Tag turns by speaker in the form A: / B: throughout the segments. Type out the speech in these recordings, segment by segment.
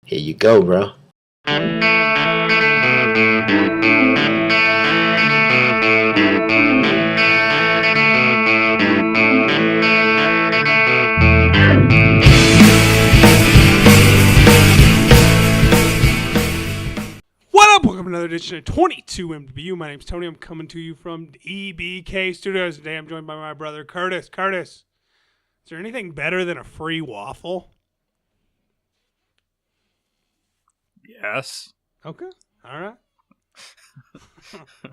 A: Here you go, bro.
B: What up? Welcome to another edition of 22MW. My name's Tony. I'm coming to you from EBK Studios. Today I'm joined by my brother, Kurtis. Kurtis, is there anything better than a free waffle?
C: Yes.
B: Okay. All right.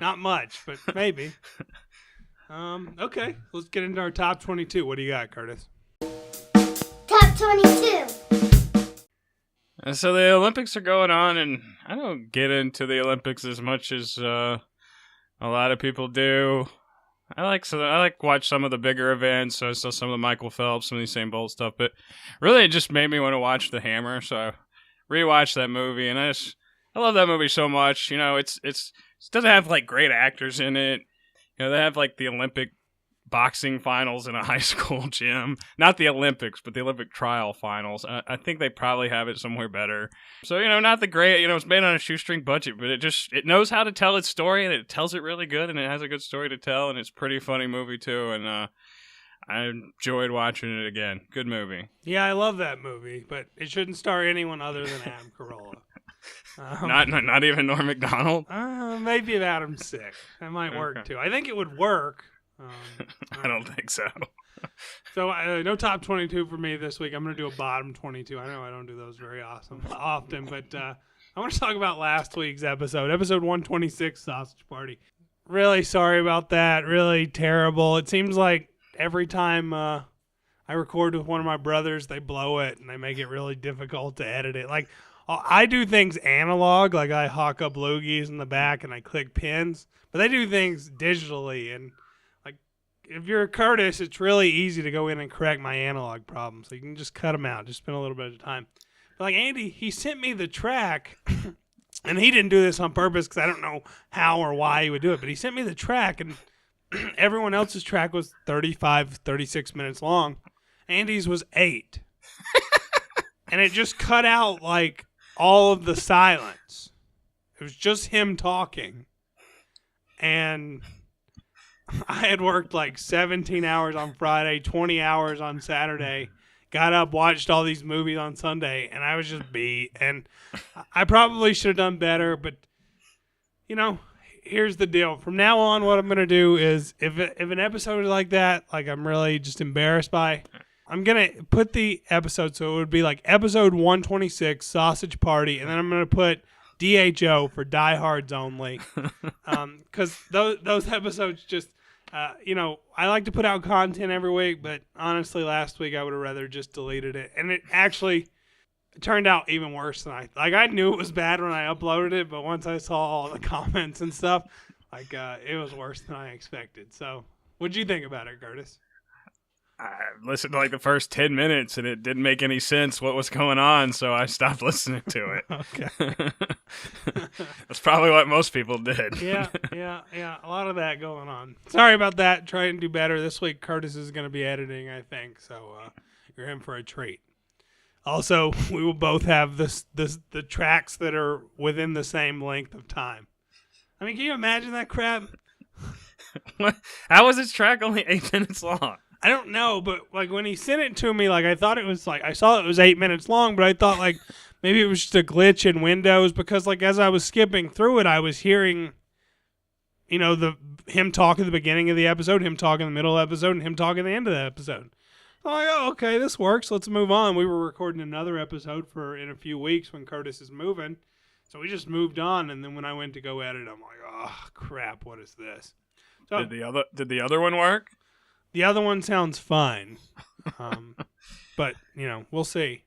B: Not much, but maybe. Okay. Let's get into our top 22. What do you got, Kurtis?
D: Top 22.
C: And so the Olympics are going on, and I don't get into the Olympics as much as a lot of people do. I like watch some of the bigger events. So I saw some of the Michael Phelps, some of the Usain Bolt stuff, but really it just made me want to watch The Hammer. So I rewatched that movie, and I love that movie so much. You know, it doesn't have like great actors in it. You know, they have like the Olympic boxing finals in a high school gym. Not the Olympics, but the Olympic trial finals. I think they probably have it somewhere better. So, you know, not the great, you know, it's made on a shoestring budget, but it knows how to tell its story, and it tells it really good, and it has a good story to tell, and it's a pretty funny movie too, and I enjoyed watching it again. Good movie.
B: Yeah, I love that movie, but it shouldn't star anyone other than Adam Carolla.
C: Not even Norm Macdonald?
B: Maybe if Adam's sick. That might work too. I think it would work.
C: I don't think so.
B: So no top 22 for me this week. I'm going to do a bottom 22. I know I don't do those very often, but I want to talk about last week's episode 126, Sausage Party. Really sorry about that. Really terrible. It seems like every time I record with one of my brothers, they blow it and they make it really difficult to edit it. Like I do things analog, like I hawk up loogies in the back and I click pins, but they do things digitally, and if you're a Kurtis, it's really easy to go in and correct my analog problems. So you can just cut them out. Just spend a little bit of time. But like Andy, he sent me the track, and he didn't do this on purpose because I don't know how or why he would do it. But he sent me the track, and everyone else's track was 35, 36 minutes long. Andy's was 8. And it just cut out like all of the silence. It was just him talking. And I had worked like 17 hours on Friday, 20 hours on Saturday, got up, watched all these movies on Sunday, and I was just beat. And I probably should have done better, but, you know, here's the deal. From now on, what I'm going to do is if an episode is like that, like I'm really just embarrassed by, I'm going to put the episode, so it would be like episode 126, Sausage Party, and then I'm going to put DHO for Diehards Only, because those episodes just, you know, I like to put out content every week, but honestly, last week I would have rather just deleted it, and it actually turned out even worse than I knew it was bad when I uploaded it, but once I saw all the comments and stuff, like it was worse than I expected. So, what'd you think about it, Kurtis?
C: I listened to like the first 10 minutes and it didn't make any sense what was going on, so I stopped listening to it.
B: Okay.
C: That's probably what most people did.
B: Yeah. A lot of that going on. Sorry about that. Try and do better. This week, Kurtis is going to be editing, I think, so you're in for a treat. Also, we will both have the tracks that are within the same length of time. I mean, can you imagine that crap?
C: What? How was his track only 8 minutes long?
B: I don't know, but like when he sent it to me, like I thought it was like I saw it was 8 minutes long, but I thought like maybe it was just a glitch in Windows, because like as I was skipping through it, I was hearing, you know, him talk at the beginning of the episode, him talk in the middle of the episode, and him talk at the end of the episode. I'm like, oh, okay, this works. Let's move on. We were recording another episode for in a few weeks when Kurtis is moving, so we just moved on. And then when I went to go edit, I'm like, oh crap, what is this? So
C: Did the other one work?
B: The other one sounds fine, but you know, we'll see.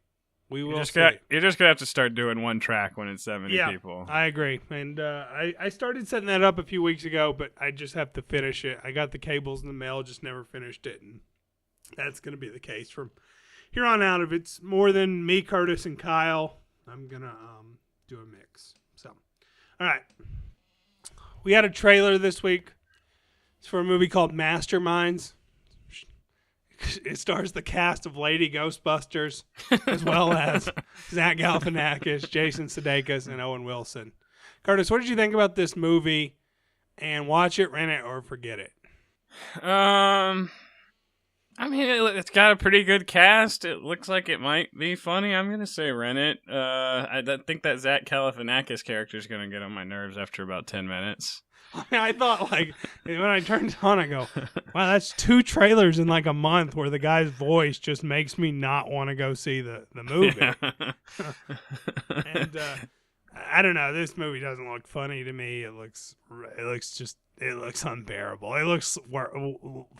B: We will see.
C: You're just gonna have to start doing one track when it's 70 people.
B: I agree, and I started setting that up a few weeks ago, but I just have to finish it. I got the cables in the mail, just never finished it, and that's gonna be the case from here on out. If it's more than me, Kurtis, and Kyle, I'm gonna do a mix. So, all right, we had a trailer this week. It's for a movie called Masterminds. It stars the cast of Lady Ghostbusters, as well as Zach Galifianakis, Jason Sudeikis, and Owen Wilson. Kurtis, what did you think about this movie? And watch it, rent it, or forget it?
C: I mean, it's got a pretty good cast. It looks like it might be funny. I'm going to say rent it. I think that Zach Galifianakis character is going to get on my nerves after about 10 minutes.
B: I thought, like, when I turned it on, I go, wow, that's 2 trailers in like a month where the guy's voice just makes me not want to go see the movie. And I don't know, this movie doesn't look funny to me. It looks unbearable. It looks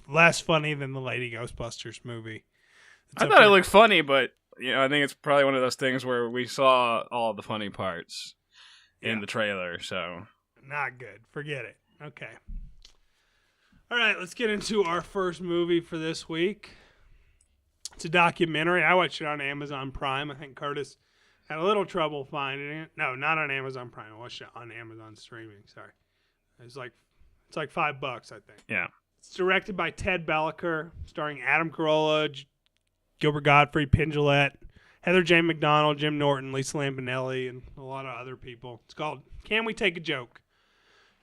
B: less funny than the Lady Ghostbusters movie.
C: I thought it looked funny, but I think it's probably one of those things where we saw all the funny parts in the trailer, so
B: not good. Forget it. Okay. All right, let's get into our first movie for this week. It's a documentary. I watched it on Amazon Prime. I think Kurtis had a little trouble finding it. No, not on Amazon Prime. I watched it on Amazon streaming. Sorry. It's like $5, I think.
C: Yeah.
B: It's directed by Ted Belliker, starring Adam Carolla, Gilbert Godfrey, Penn Jillette, Heather J. McDonald, Jim Norton, Lisa Lampanelli, and a lot of other people. It's called Can We Take a Joke?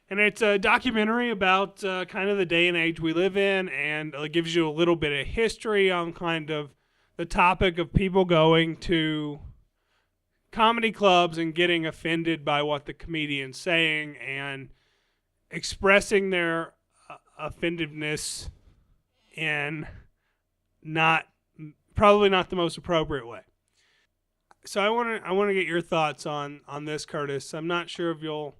B: And it's a documentary about kind of the day and age we live in, and it gives you a little bit of history on kind of the topic of people going to comedy clubs and getting offended by what the comedian's saying and expressing their offendedness in probably not the most appropriate way. So I want to get your thoughts on this, Kurtis. I'm not sure if you'll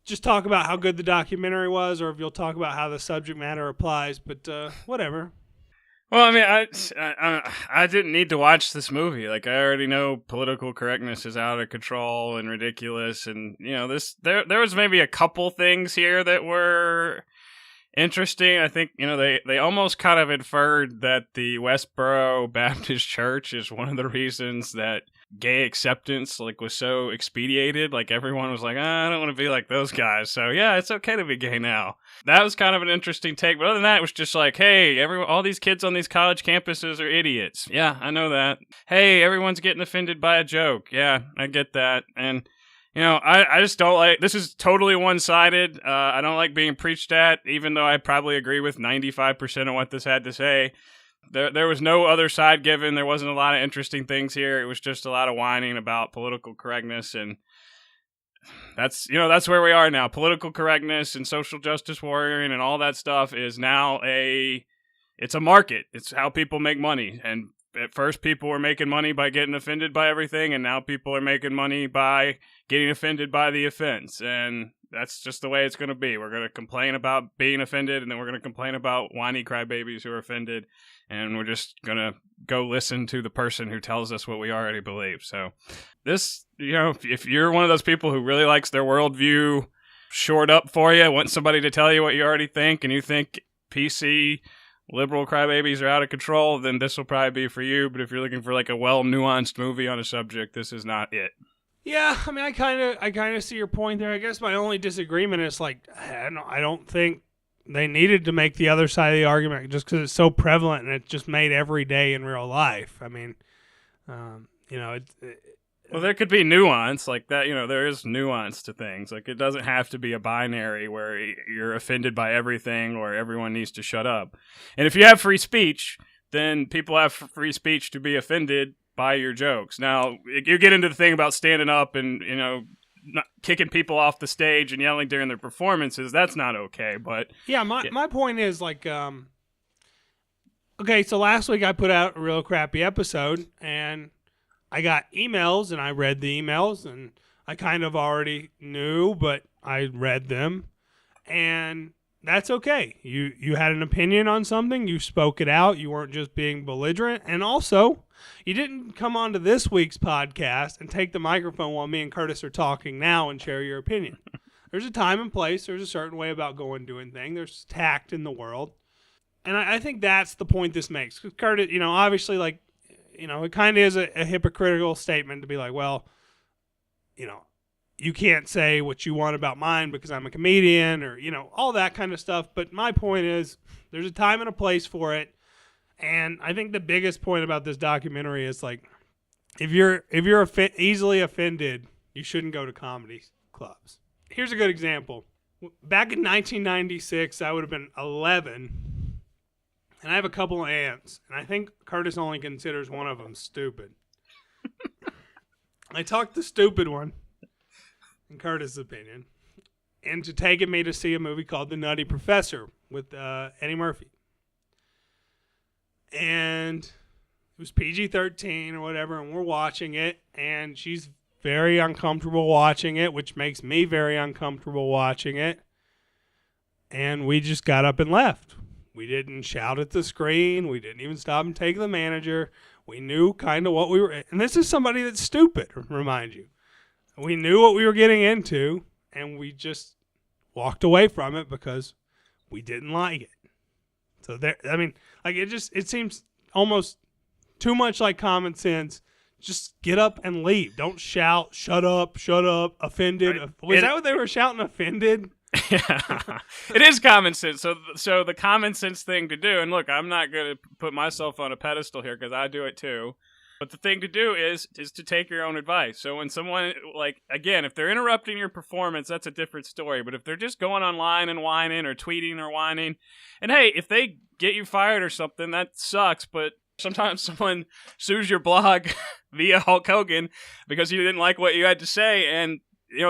B: just talk about how good the documentary was, or if you'll talk about how the subject matter applies, but whatever.
C: Well, I mean, I didn't need to watch this movie. Like, I already know political correctness is out of control and ridiculous, and there was maybe a couple things here that were interesting. I think they almost kind of inferred that the Westboro Baptist Church is one of the reasons that gay acceptance was so expedited. Like, everyone was like, I don't want to be like those guys, so yeah, it's okay to be gay now. That was kind of an interesting take, but other than that, it was just like, hey, all these kids on these college campuses are idiots. Yeah, I know that. Hey, everyone's getting offended by a joke. Yeah, I get that. And I just don't like, this is totally one-sided. I don't like being preached at, even though I probably agree with 95% of what this had to say. There was no other side given. There wasn't a lot of interesting things here. It was just a lot of whining about political correctness, and that's where we are now. Political correctness and social justice warrioring and all that stuff is now it's a market. It's how people make money. And at first people were making money by getting offended by everything, and now people are making money by getting offended by the offense. And that's just the way it's going to be. We're going to complain about being offended, and then we're going to complain about whiny crybabies who are offended, and we're just going to go listen to the person who tells us what we already believe. So this, if you're one of those people who really likes their worldview shored up for you, wants somebody to tell you what you already think, and you think PC liberal crybabies are out of control, then this will probably be for you. But if you're looking for a well-nuanced movie on a subject, this is not it.
B: Yeah, I mean, I kind of see your point there. I guess my only disagreement is I don't think they needed to make the other side of the argument just because it's so prevalent and it's just made every day in real life. I mean,
C: well, there could be nuance like that. There is nuance to things. Like, it doesn't have to be a binary where you're offended by everything or everyone needs to shut up. And if you have free speech, then people have free speech to be offended by your jokes. Now, you get into the thing about standing up and, not kicking people off the stage and yelling during their performances. That's not okay, but...
B: Yeah, my point is, okay, so last week I put out a real crappy episode, and I got emails, and I read the emails, and I kind of already knew, but I read them, and that's okay. You had an opinion on something, you spoke it out, you weren't just being belligerent, and also, you didn't come on to this week's podcast and take the microphone while me and Kurtis are talking now and share your opinion. There's a time and place, there's a certain way about doing things, there's tact in the world, and I think that's the point this makes. Because Kurtis, obviously, it kind of is a hypocritical statement to be like, well, you can't say what you want about mine because I'm a comedian or, all that kind of stuff. But my point is there's a time and a place for it. And I think the biggest point about this documentary is like, if you're easily offended, you shouldn't go to comedy clubs. Here's a good example. Back in 1996, I would have been 11, and I have a couple of aunts, and I think Kurtis only considers one of them stupid. I talked the stupid one, in Kurtis' opinion, into taking me to see a movie called The Nutty Professor with Eddie Murphy. And it was PG-13 or whatever, and we're watching it, and she's very uncomfortable watching it, which makes me very uncomfortable watching it. And we just got up and left. We didn't shout at the screen. We didn't even stop and take the manager. We knew kind of what we were... And this is somebody that's stupid, remind you. We knew what we were getting into, and we just walked away from it because we didn't like it. So there, I mean, like it seems almost too much like common sense. Just get up and leave. Don't shout, shut up, offended. Was that what they were shouting, offended?
C: Yeah, it is common sense. So the common sense thing to do, and look, I'm not going to put myself on a pedestal here because I do it too. But the thing to do is to take your own advice. So when someone, like, again, if they're interrupting your performance, that's a different story. But if they're just going online and whining or tweeting or whining, and hey, if they get you fired or something, that sucks. But sometimes someone sues your blog via Hulk Hogan because you didn't like what you had to say, and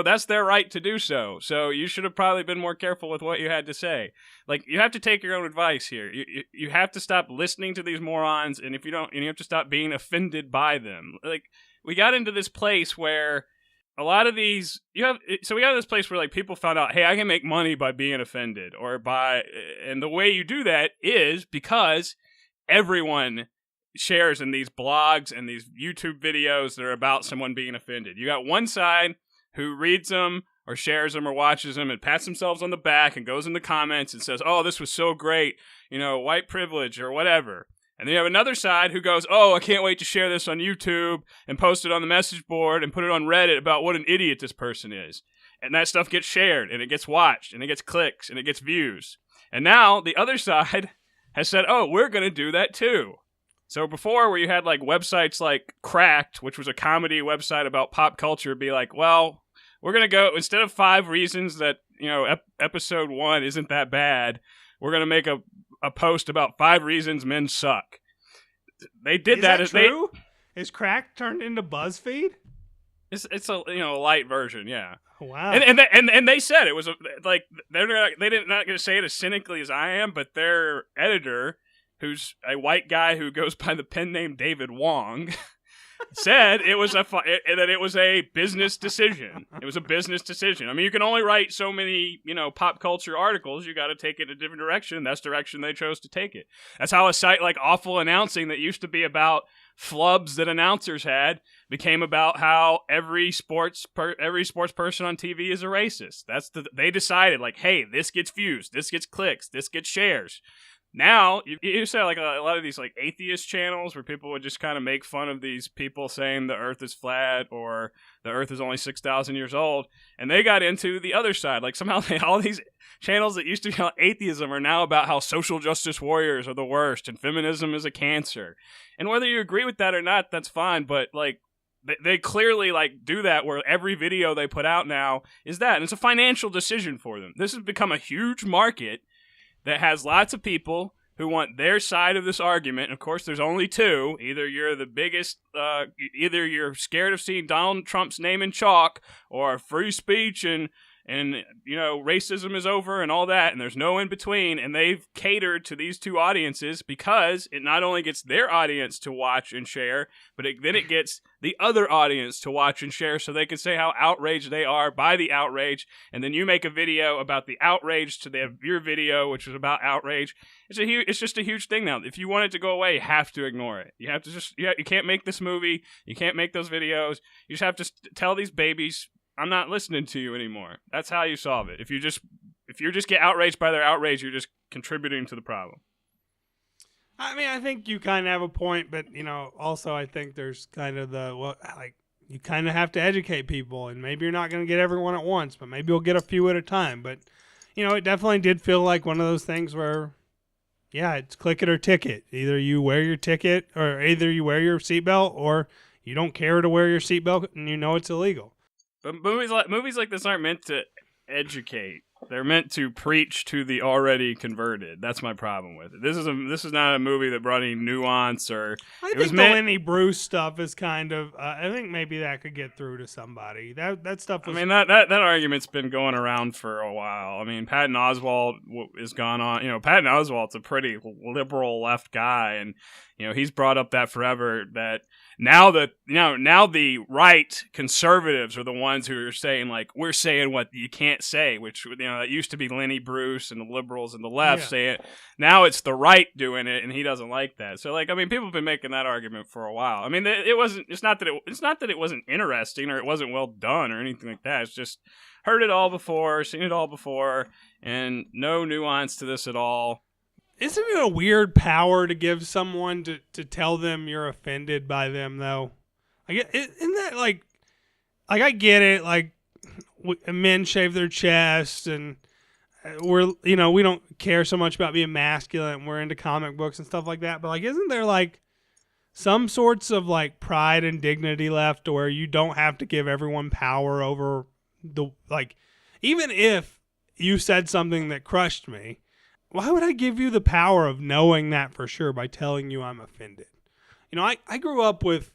C: that's their right to do so. So you should have probably been more careful with what you had to say. Like, you have to take your own advice here. You have to stop listening to these morons, and if you don't, you have to stop being offended by them. Like, we got into this place where a lot of these, we got this place where like people found out, hey, I can make money by being offended, and the way you do that is because everyone shares in these blogs and these YouTube videos that are about someone being offended. You got one side who reads them or shares them or watches them and pats themselves on the back and goes in the comments and says, oh, this was so great, white privilege or whatever. And then you have another side who goes, oh, I can't wait to share this on YouTube and post it on the message board and put it on Reddit about what an idiot this person is. And that stuff gets shared and it gets watched and it gets clicks and it gets views. And now the other side has said, oh, we're going to do that too. So before, where you had like websites like Cracked, which was a comedy website about pop culture, be like, well, we're going to go, instead of 5 reasons that, episode 1 isn't that bad, we're going to make a post about 5 reasons men suck. They did that.
B: Is that true? Is Cracked turned into BuzzFeed?
C: It's a light version, yeah.
B: Wow.
C: And they said it was like they're not going to say it as cynically as I am, but their editor, who's a white guy who goes by the pen name David Wong, said it was that it was a business decision. It was a business decision. I mean, you can only write so many, pop culture articles. You got to take it a different direction. That's the direction they chose to take it. That's how a site like Awful Announcing, that used to be about flubs that announcers had, became about how every sports person on TV is a racist. They decided, like, hey, this gets views, this gets clicks, this gets shares. Now, you said like a lot of these like atheist channels where people would just kind of make fun of these people saying the earth is flat or the earth is only 6,000 years old. And they got into the other side. Like somehow all these channels that used to be about atheism are now about how social justice warriors are the worst and feminism is a cancer. And whether you agree with that or not, that's fine. But like they clearly like do that where every video they put out now is that. And it's a financial decision for them. This has become a huge market that has lots of people who want their side of this argument. And of course, there's only two. Either you're the biggest, either you're scared of seeing Donald Trump's name in chalk, or free speech and racism is over and all that, and there's no in between. And they've catered to these two audiences because it not only gets their audience to watch and share, but then it gets the other audience to watch and share so they can say how outraged they are by the outrage. And then you make a video about the outrage to your video, which was about outrage. It's just a huge thing now. If you want it to go away, you have to ignore it. You have to you can't make this movie. You can't make those videos. You just have to tell these babies, I'm not listening to you anymore. That's how you solve it. If you just get outraged by their outrage, you're just contributing to the problem.
B: I mean, I think you kind of have a point, but also I think there's kind of you kind of have to educate people, and maybe you're not going to get everyone at once, but maybe you'll get a few at a time. But it definitely did feel like one of those things where yeah, it's click it or ticket. Either you wear your ticket, or either you wear your seatbelt, or you don't care to wear your seatbelt and you know it's illegal.
C: But movies like this aren't meant to educate. They're meant to preach to the already converted. That's my problem with it. This is not a movie that brought any nuance or.
B: I think the Lenny Bruce stuff is kind of. I think maybe that could get through to somebody. That stuff was.
C: I mean that argument's been going around for a while. I mean, Patton Oswalt is gone on. You know, Patton Oswalt's a pretty liberal left guy, and he's brought up that forever. That now the right conservatives are the ones who are saying, like, we're saying what you can't say, which that used to be Lenny Bruce and the liberals and the left saying it. Now it's the right doing it, and he doesn't like that. So, like, I mean, people have been making that argument for a while. I mean, it's not that it wasn't interesting or it wasn't well done or anything like that. It's just heard it all before, seen it all before, and no nuance to this at all.
B: Isn't it a weird power to give someone to tell them you're offended by them, though? Isn't that like I get it, like men shave their chest and we don't care so much about being masculine and we're into comic books and stuff like that, but like isn't there like some sorts of like pride and dignity left to where you don't have to give everyone power over even if you said something that crushed me, why would I give you the power of knowing that for sure by telling you I'm offended? I grew up with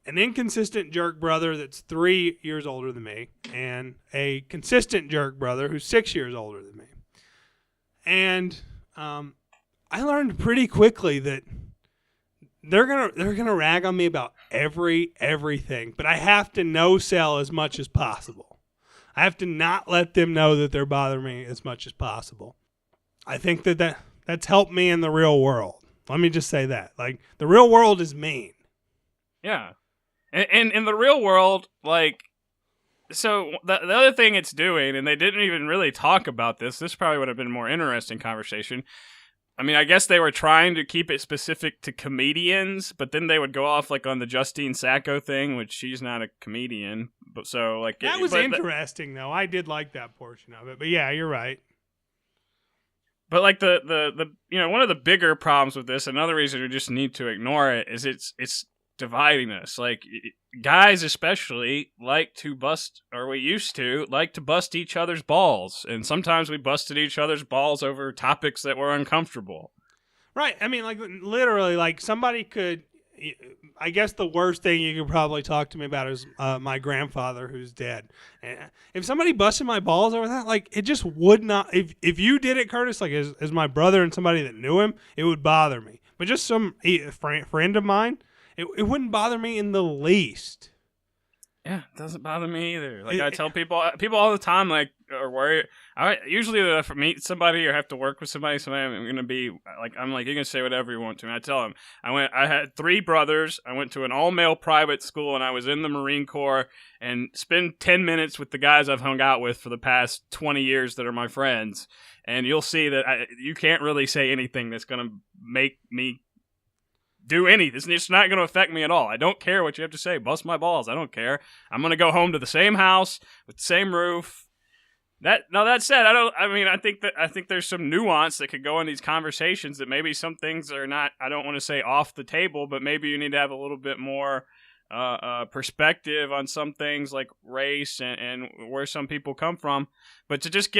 B: an inconsistent jerk brother that's 3 years older than me and a consistent jerk brother who's 6 years older than me. And I learned pretty quickly that they're gonna rag on me about everything, but I have to no-sell as much as possible. I have to not let them know that they're bothering me as much as possible. I think that's helped me in the real world. Let me just say that. Like, the real world is mean.
C: Yeah. And in the real world, like, so the other thing it's doing, and they didn't even really talk about this probably would have been a more interesting conversation. I mean, I guess they were trying to keep it specific to comedians, but then they would go off like on the Justine Sacco thing, which she's not a comedian. But so like
B: that was interesting though. I did like that portion of it. But yeah, you're right.
C: But like the one of the bigger problems with this, another reason we just need to ignore it, is it's dividing us. Like, guys especially like to bust, or we used to like to bust each other's balls, and sometimes we busted each other's balls over topics that were uncomfortable.
B: Right. I mean, like, literally, like, somebody could, I guess the worst thing you could probably talk to me about is my grandfather who's dead. And if somebody busted my balls over that, like, it just would not, if you did it, Kurtis, like, as my brother and somebody that knew him, it would bother me. But just some friend of mine, it wouldn't bother me in the least.
C: Yeah, it doesn't bother me either. Like, I tell people all the time, like, or worry. Usually if I meet somebody or have to work with somebody I'm going to be, like, you can say whatever you want to me. I tell them, I had 3 brothers. I went to an all-male private school, and I was in the Marine Corps, and spend 10 minutes with the guys I've hung out with for the past 20 years that are my friends, and you'll see that you can't really say anything that's going to make me do anything. It's not going to affect me at all. I don't care what you have to say. Bust my balls. I don't care. I'm going to go home to the same house with the same roof. That said, I think there's some nuance that could go in these conversations, that maybe some things are not, I don't want to say off the table, but maybe you need to have a little bit more perspective on some things like race and where some people come from. But to just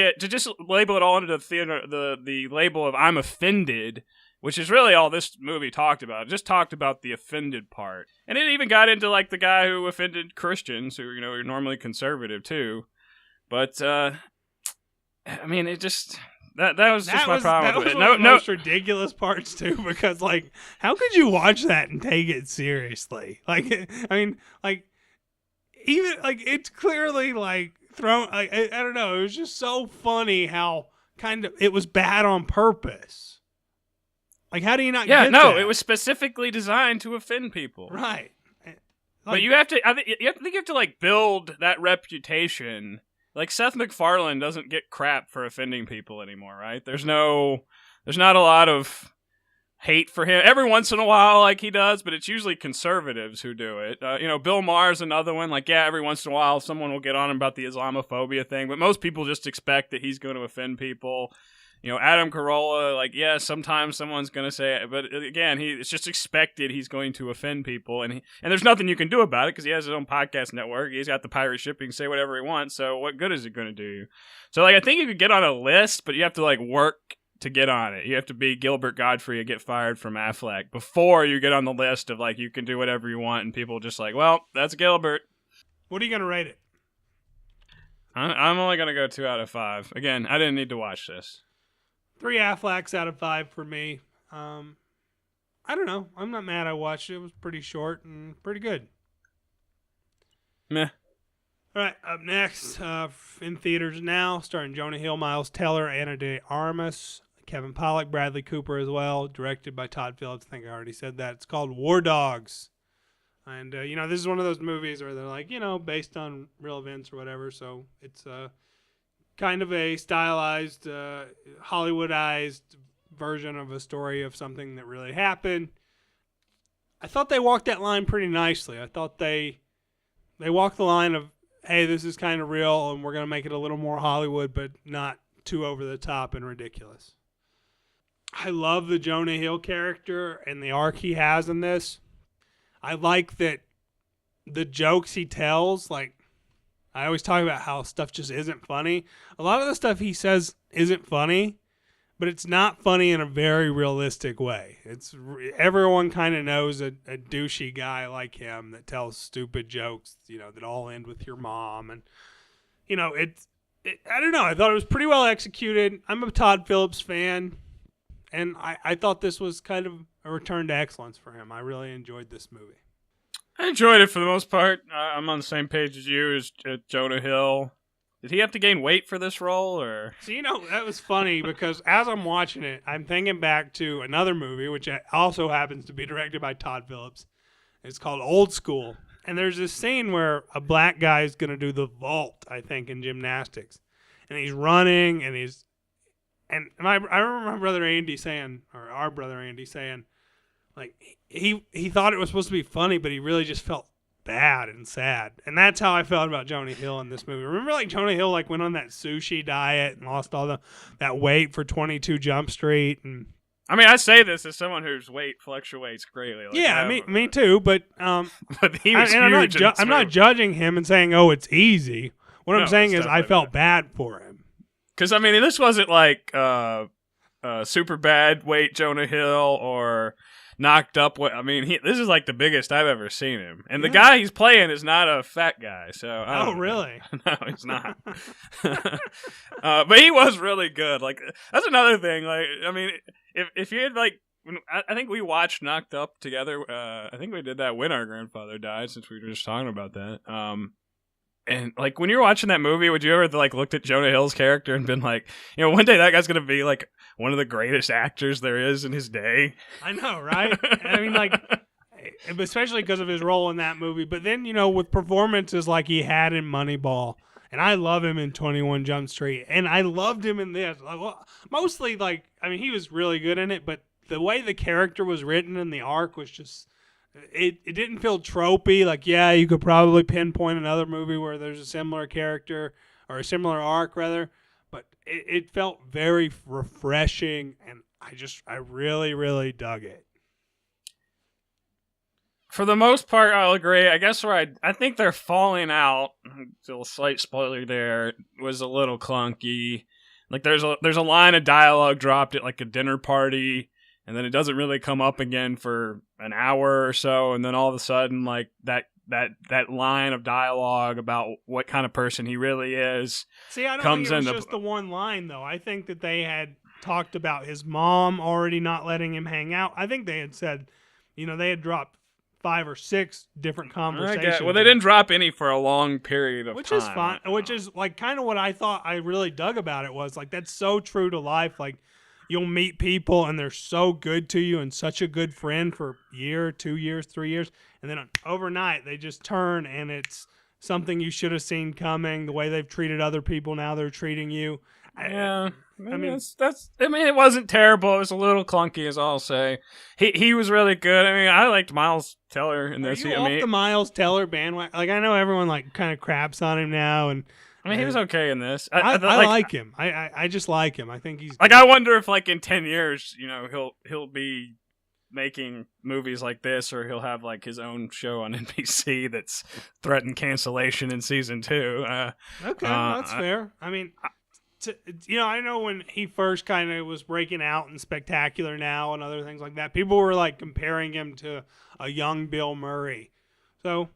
C: label it all into the label of I'm offended, which is really all this movie talked about. It just talked about the offended part. And it even got into, like, the guy who offended Christians, who, are normally conservative, too. But, I mean, it just... That was just my problem with it.
B: One of the most ridiculous parts, too, because, like, how could you watch that and take it seriously? Like, I mean, like, even, like, it's clearly, like, thrown... I don't know. It was just so funny how kind of... It was bad on purpose. Like, how do you not get that?
C: Yeah, no, it was specifically designed to offend people.
B: Right. Like,
C: but you have to, like, build that reputation. Like, Seth MacFarlane doesn't get crap for offending people anymore, right? There's not a lot of hate for him. Every once in a while, like, he does, but it's usually conservatives who do it. Bill Maher's another one. Like, yeah, every once in a while, someone will get on him about the Islamophobia thing, but most people just expect that he's going to offend people. Adam Carolla, like, yeah, sometimes someone's going to say it, but again, it's just expected he's going to offend people, and there's nothing you can do about it because he has his own podcast network. He's got the pirate ship. He can say whatever he wants, so what good is it going to do you? So, like, I think you could get on a list, but you have to, like, work to get on it. You have to be Gilbert Gottfried and get fired from Affleck before you get on the list of, like, you can do whatever you want, and people just like, well, that's Gilbert.
B: What are you going to rate it?
C: I'm only going to go 2 out of 5. Again, I didn't need to watch this.
B: 3 Afflecks out of 5 for me. I don't know. I'm not mad I watched it. It was pretty short and pretty good.
C: Meh.
B: All right, up next, in theaters now, starring Jonah Hill, Miles Teller, Ana de Armas, Kevin Pollak, Bradley Cooper as well, directed by Todd Phillips. I think I already said that. It's called War Dogs. And, this is one of those movies where they're like, based on real events or whatever. So it's kind of a stylized, Hollywoodized version of a story of something that really happened. I thought they walked that line pretty nicely. I thought they walked the line of, hey, this is kind of real and we're going to make it a little more Hollywood, but not too over the top and ridiculous. I love the Jonah Hill character and the arc he has in this. I like that the jokes he tells, like, I always talk about how stuff just isn't funny. A lot of the stuff he says isn't funny, but it's not funny in a very realistic way. Everyone kind of knows a douchey guy like him that tells stupid jokes, that all end with your mom. And, I don't know. I thought it was pretty well executed. I'm a Todd Phillips fan, and I thought this was kind of a return to excellence for him. I really enjoyed this movie.
C: I enjoyed it for the most part. I'm on the same page as you, as Jonah Hill. Did he have to gain weight for this role, or?
B: So, that was funny because as I'm watching it, I'm thinking back to another movie, which also happens to be directed by Todd Phillips. It's called Old School. And there's this scene where a black guy is going to do the vault, I think, in gymnastics. And he's running, and I remember my brother Andy saying, or our brother Andy saying, like, he thought it was supposed to be funny, but he really just felt bad and sad. And that's how I felt about Jonah Hill in this movie. Remember, like, Jonah Hill, like, went on that sushi diet and lost all that weight for 22 Jump Street. And
C: I mean, I say this as someone whose weight fluctuates greatly. Like,
B: yeah, me too. But
C: but he was huge.
B: I'm not judging him and saying, oh, it's easy. What I'm saying is I felt bad for him.
C: Because, I mean, this wasn't like super bad weight Jonah Hill or knocked up. I mean, this is like the biggest I've ever seen him. And the guy he's playing is not a fat guy. So
B: really?
C: No, he's not. But he was really good. Like, that's another thing. Like, I mean, if you had, like, I think we watched Knocked Up together. I think we did that when our grandfather died, since we were just talking about that. And, like, when you're watching that movie, would you ever, like, looked at Jonah Hill's character and been like, one day that guy's going to be, like, one of the greatest actors there is in his day?
B: I know, right? I mean, like, especially because of his role in that movie. But then, with performances like he had in Moneyball, and I love him in 21 Jump Street, and I loved him in this. Like, well, mostly, like, I mean, he was really good in it, but the way the character was written and the arc was just... It didn't feel tropey. Like, yeah, you could probably pinpoint another movie where there's a similar character or a similar arc, rather. But it felt very refreshing, and I really, really dug it.
C: For the most part, I'll agree. I guess where I think they're falling out, still a slight spoiler there, was a little clunky. Like, there's a line of dialogue dropped at, like, a dinner party, and then it doesn't really come up again for an hour or so, and then all of a sudden, like, that line of dialogue about what kind of person he really is.
B: See, I don't think it was just the one line, though. I think that they had talked about his mom already not letting him hang out. I think they had said, they had dropped 5 or 6 different conversations.
C: Well, they didn't drop any for a long period of time.
B: Which is fine. Which is, like, kind of what I thought I really dug about it was, like, that's so true to life. Like, you'll meet people and they're so good to you and such a good friend for a year, 2 years, 3 years. And then overnight they just turn and it's something you should have seen coming. The way they've treated other people, now they're treating you.
C: Yeah. I mean, it wasn't terrible. It was a little clunky, as I'll say. He was really good. I mean, I liked Miles Teller in this.
B: Are you off the Miles Teller bandwagon? Like, I know everyone, like, kind of craps on him now, and
C: I mean, he was okay in this.
B: I like him. I just like him. I think he's
C: like. I wonder if like in 10 years, he'll be making movies like this, or he'll have like his own show on NBC that's threatened cancellation in season 2.
B: Okay, that's fair. I mean, I know when he first kind of was breaking out in Spectacular Now and other things like that, people were like comparing him to a young Bill Murray. So,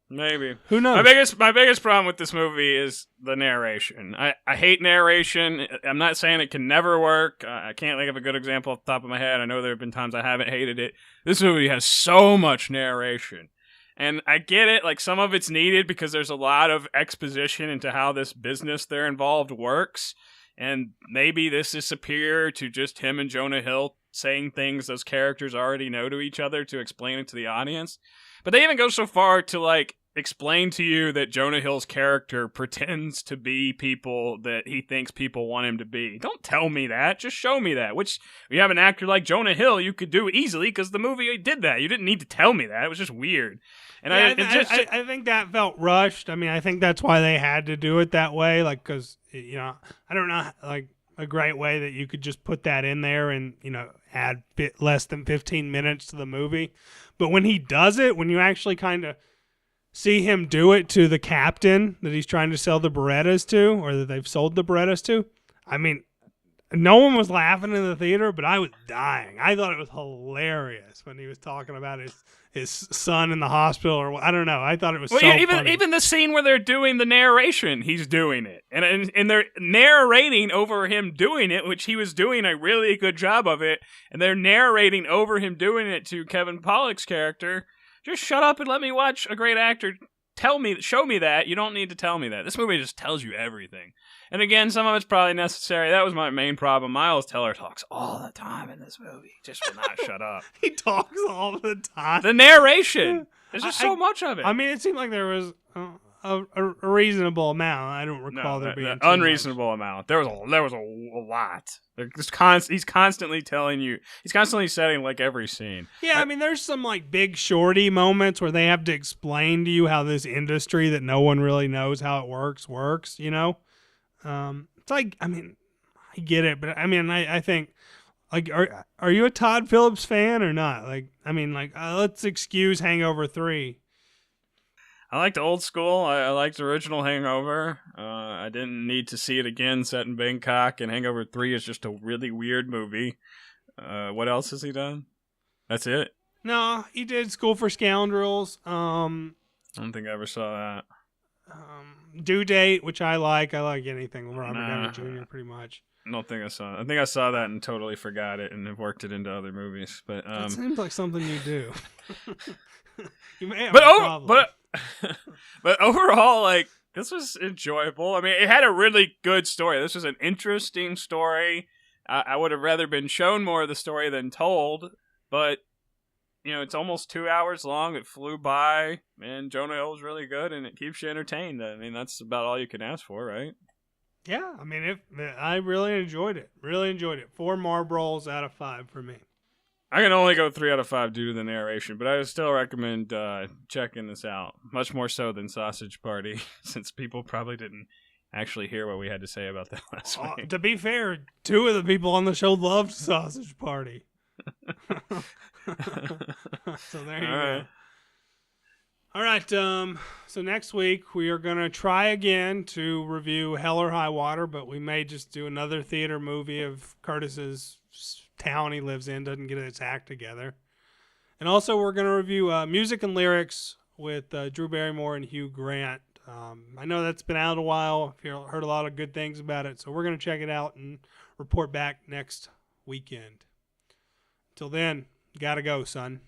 C: maybe.
B: Who knows?
C: My biggest problem with this movie is the narration. I hate narration. I'm not saying it can never work. I can't think of a good example off the top of my head. I know there have been times I haven't hated it. This movie has so much narration. And I get it, like some of it's needed because there's a lot of exposition into how this business they're involved works. And maybe this is superior to just him and Jonah Hill saying things those characters already know to each other to explain it to the audience. But they even go so far to like explain to you that Jonah Hill's character pretends to be people that he thinks people want him to be. Don't tell me that. Just show me that. Which, if you have an actor like Jonah Hill, you could do easily because the movie did that. You didn't need to tell me that. It was just weird. And
B: I think that felt rushed. I mean, I think that's why they had to do it that way. Like, because, I don't know, like a great way that you could just put that in there and, add less than 15 minutes to the movie. But when he does it, when you actually kind of see him do it to the captain that he's trying to sell the Berettas to, or that they've sold the Berettas to, I mean, no one was laughing in the theater, but I was dying. I thought it was hilarious when he was talking about his son in the hospital, or I don't know. I thought it was funny.
C: Even the scene where they're doing the narration, he's doing it. And they're narrating over him doing it, which he was doing a really good job of it, and they're narrating over him doing it to Kevin Pollak's character. Just shut up and let me watch a great actor show me that. You don't need to tell me that. This movie just tells you everything. And again, some of it's probably necessary. That was my main problem. Miles Teller talks all the time in this movie. Just will not shut up.
B: He talks all the time.
C: The narration. There's just so much of it.
B: I mean, it seemed like there was a reasonable amount. I don't recall there being
C: an unreasonable amount. There was a lot. He's constantly telling you. He's constantly setting like every scene.
B: Yeah, I mean, there's some like Big Shorty moments where they have to explain to you how this industry that no one really knows how it works. It's like, I mean, I get it, but I mean, I think, like, are you a Todd Phillips fan or not? Like, I mean, like, let's excuse Hangover 3.
C: I liked old school. I liked the original Hangover. I didn't need to see it again set in Bangkok, and Hangover 3 is just a really weird movie. What else has he done? That's it?
B: No, he did School for Scoundrels.
C: I don't think I ever saw that.
B: Due Date, which I like. I like anything with Robert Downey Jr. pretty much.
C: I don't think I saw it. I think I saw that and totally forgot it and have worked it into other movies. But
B: that seems like something you do. You may have
C: but overall, like, this was enjoyable. I mean, it had a really good story. This was an interesting story. I would have rather been shown more of the story than told, but it's almost 2 hours long. It flew by, and Jonah Hill was really good, and it keeps you entertained. I mean, that's about all you can ask for, right?
B: Yeah, I mean, I really enjoyed it. Really enjoyed it. 4 Marlboros out of 5 for me.
C: I can only go 3 out of 5 due to the narration, but I would still recommend checking this out. Much more so than Sausage Party, since people probably didn't actually hear what we had to say about that last week.
B: To be fair, 2 of the people on the show loved Sausage Party. So there you go. All right. So next week we are going to try again to review Hell or High Water, but we may just do another theater movie of Kurtis's town he lives in, doesn't get its act together. And also we're going to review Music and Lyrics with Drew Barrymore and Hugh Grant. I know that's been out a while. I've heard a lot of good things about it, so we're going to check it out and report back next weekend. Till then, gotta go, son.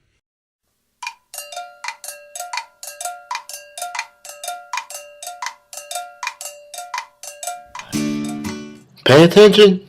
A: Pay attention.